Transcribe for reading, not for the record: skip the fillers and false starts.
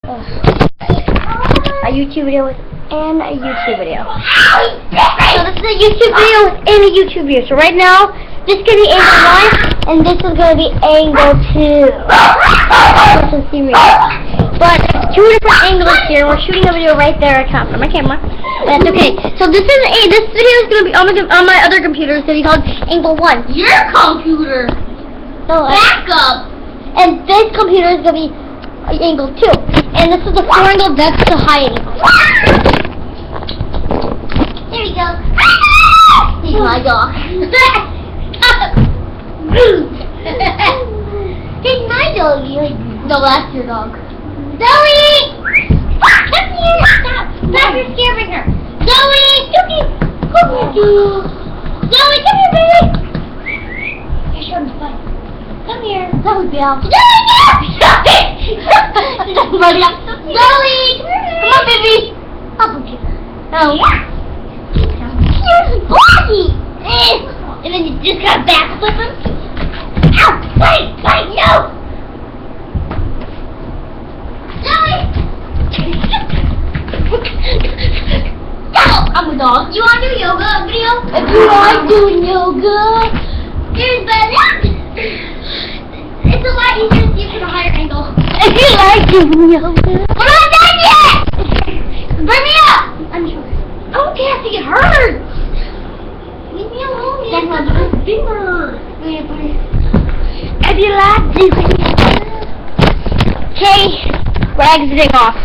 A YouTube video and a YouTube video. So this is a YouTube video and a YouTube video. So right now, this is going to be angle 1, and this is going to be angle 2. But there's 2 different angles here. We're shooting a video right there. I can't find my camera. That's okay. So this video is going to be on my other computer. It's going to be called angle 1. Your computer. So, back up. And this computer is going to be angle 2. And this is the 4 angle, that's the high angle. There we go. He's my dog. He's my doggy. No, that's your dog. Zoe! Come here! Stop! Stop, you're scaring her. Zoe! Come here! Come here. Zoe, come here, baby! You're showing the fight. Come here. That would be out. Zoe, no! Stop it! Zoe, come on, baby! I'll put you. Oh, here's the body! And then you just gotta backflip him. Ow! Wait, no! Zoe! I'm a dog. You wanna do yoga video? If you like doing yoga, Here's better. It's a lot easier to see from a higher angle. if you like doing yoga, We're not done yet! Bring me up! I'm sure. I don't care if you get hurt! Leave me alone. That's It's not a finger. if you like doing yoga, okay, we're exiting off.